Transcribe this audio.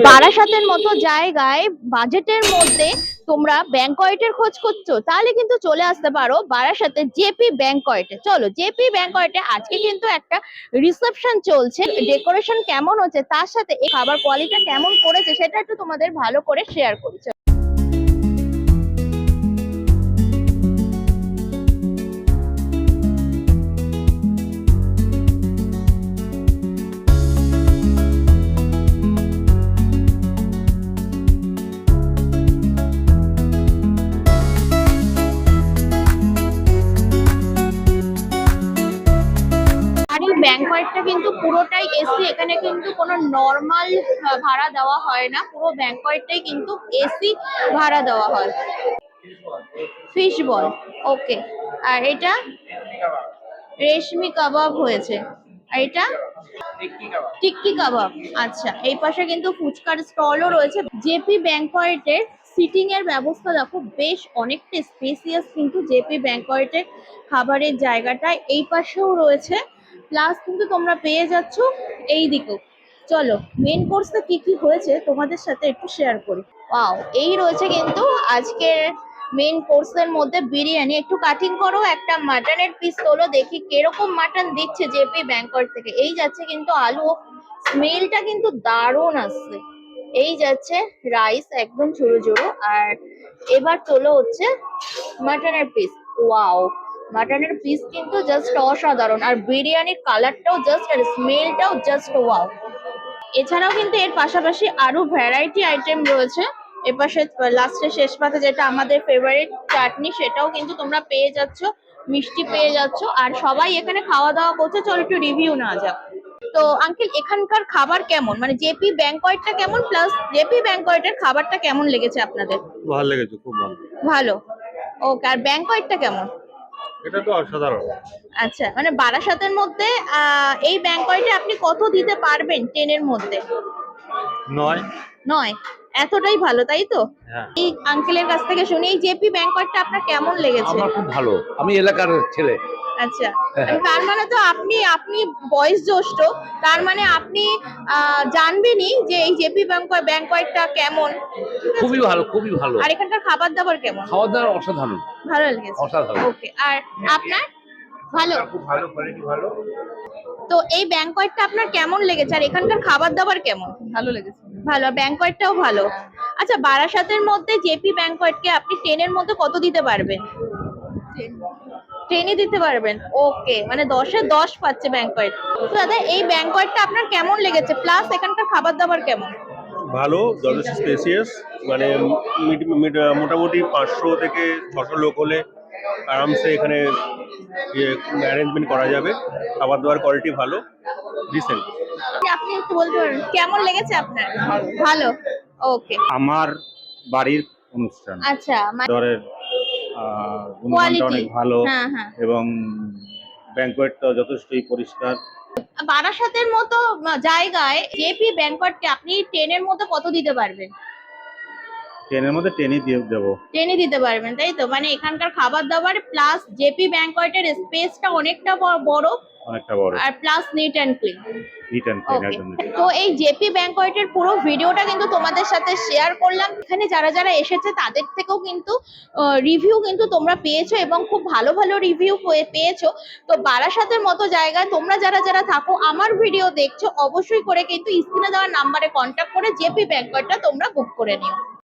বারাসাতের মতো জায়গায় বাজেটের মধ্যে তোমরা ব্যাংকয়েটের খোঁজ করছো, তাহলে কিন্তু চলে আসতে পারো বারাসাতে জেপি ব্যাংকয়েটে। চলো জেপি ব্যাংকয়েটে আজকে কিন্তু একটা রিসেপশন চলছে। ডেকোরেশন কেমন হচ্ছে তার সাথে এই খাবার কোয়ালিটি কেমন করেছে সেটা একটু তোমাদের ভালো করে শেয়ার করি। আর এই ব্যাংকয়েটটা কিন্তু পুরোটাই এসি, এখানে কিন্তু কোনো নর্মাল ভাড়া দেওয়া হয় না, পুরো ব্যাংকয়েটটাই কিন্তু এসি ভাড়া দেওয়া হয়। ফিশ বল, ওকে। আর এটা রেশমি কাবাব হয়েছে, আর এটা টিক্কি কাবাব। আচ্ছা, এই পাশে কিন্তু ফুচকার স্টলও রয়েছে। জেপি ব্যাংকয়েটের সিটিং এর ব্যবস্থা দেখো, বেশ অনেকটা স্পেসিয়াস কিন্তু জেপি ব্যাংকয়েটের খাবারের জায়গাটা এই পাশেও রয়েছে, প্লাস কিন্তু তোমরা পেয়ে যাচ্ছ এই দিকেও। চলো মেন কোর্সে কি কি হয়েছে তোমাদের সাথে একটু শেয়ার করি। ওয়াও, এই রয়েছে কিন্তু আজকের মেন কোর্সের মধ্যে বিরিয়ানি। একটু কাটিং করো, একটা মাটনের পিস তোলো দেখি কিরকম মাটন দিচ্ছে জেপি ব্যাংকয়েট থেকে। এই যাচ্ছে কিন্তু আলু, স্মেলটা কিন্তু দারুণ আসছে। এই যাচ্ছে রাইস একদম ঝুড়ো ঝুড়ো, আর এবার তোলো হচ্ছে মাটনের পিস। ওয়াও, মাটনের পিস কিন্তু জাস্ট অসাধারণ, আর বিরিয়ানির কালারটাও জাস্ট, আর স্মেলটাও জাস্ট ওয়াও। এছাড়াও কিন্তু এর পাশাপাশি আরো ভ্যারাইটি আইটেম রয়েছে। এপাশে লাস্টে শেষ পাতে যেটা আমাদের ফেভারিট চাটনি, সেটাও কিন্তু তোমরা পেয়ে যাচ্ছ, মিষ্টি পেয়ে যাচ্ছ, আর সবাই এখানে খাওয়া দাওয়া করছে। চলো একটু রিভিউ নেওয়া যাক। তো আঙ্কেল, এখানকার খাবার কেমন, মানে জেপি ব্যাংকয়েটটা কেমন, প্লাস জেপি ব্যাংকয়েটের খাবারটা কেমন লেগেছে আপনাদের? ভালো লেগেছে, খুব ভালো। ভালো, ওকে। আর ব্যাংকয়েটটা কেমন? এটা তো অসাধারণ। আচ্ছা, মানে বারাসাতের মধ্যে এই ব্যাংকয়েটে আপনি কত দিতে পারবেন 10 এর মধ্যে? 9। 9? এতটাই ভালো, তাই তো? হ্যাঁ, এই আঙ্কেলের কাছ থেকে শুনি, এই জেপি ব্যাংকয়েটটা আপনার কেমন লেগেছে? আমার খুব ভালো, আমি এলাকার ছেলে। আচ্ছা, তার মানে তো আপনি আপনি বয়স জ্যেষ্ঠ, তার মানে আপনি জানবেনই যে এই জেপি ব্যাংকয়েটটা কেমন। খুবই ভালো, খুবই ভালো। আর এখানকার খাবার দাবার কেমন? খাওয়া দাওয়া অসাধারণ। ভালো লেগেছে, অসাধারণ। ওকে। আর আপনার? ভালো, খুব ভালো, কোয়ালিটি ভালো। তো এই ব্যাংকয়েটটা আপনার কেমন লেগেছে, আর এখানকার খাবার দাবার কেমন? ভালো লেগেছে। ভালো, ব্যাংকয়েটটাও ভালো। আচ্ছা, বারাসাতের মধ্যে জেপি ব্যাংকয়েটকে আপনি 10 এর মধ্যে কত দিতে পারবেন? 10ই দিতে পারবেন, ওকে। মানে 10-এ 10 পাচ্ছে ব্যাংকয়েট। তো দাদা, এই ব্যাংকয়েটটা আপনার কেমন লেগেছে, প্লাস এখানকার খাবার দাবার কেমন? ভালো, যথেষ্ট স্পেসিয়াস। মানে মোটামুটি 500 থেকে 600 লোক হলে আরামসে এখানে অ্যারেঞ্জমেন্ট করা যাবে। খাবার দাবার কোয়ালিটি ভালো, ডিসেন্ট। আপনি একটু বলতে পারবেন কেমন লেগেছে আপনার? ভালো, ওকে। আমার বাড়ির অনুষ্ঠান, আচ্ছা, ধরের গুণমানটা কোয়ালিটি অনেক ভালো হ্যাঁ হ্যাঁ। এবং ব্যাংকোয়েটটা যথেষ্টই পরিষ্কার। বারাসাতের মতো জায়গায় জেপি ব্যাংকয়েটকে আপনি 10 এর মধ্যে কত দিতে পারবেন? 10-এর মধ্যে 10ই দিয়ে দেবো। 10ই দিতে পারবেন, তাই তো? মানে এখানকার খাবার দাবার প্লাস জেপি ব্যাংকয়েটের স্পেসটা অনেকটা বড়, অনেকটা বড়, আর plus neat and clean. Neat and clean, okay. একদম। তো এই জেপি ব্যাংকয়েটের পুরো ভিডিওটা কিন্তু তোমাদের সাথে শেয়ার করলাম। এখানে যারা যারা এসেছে তাদের থেকেও কিন্তু রিভিউ কিন্তু তোমরা পেয়েছো, এবং খুব ভালো ভালো রিভিউ পেয়েছো। তো বারাসাতের মতো জায়গায় তোমরা যারা যারা থাকো, আমার ভিডিও দেখছো, অবশ্যই করে কিন্তু স্ক্রিনে দেওয়া নাম্বারে কন্ট্যাক্ট করে জেপি ব্যাংকয়েটটা তোমরা বুক করে নিও।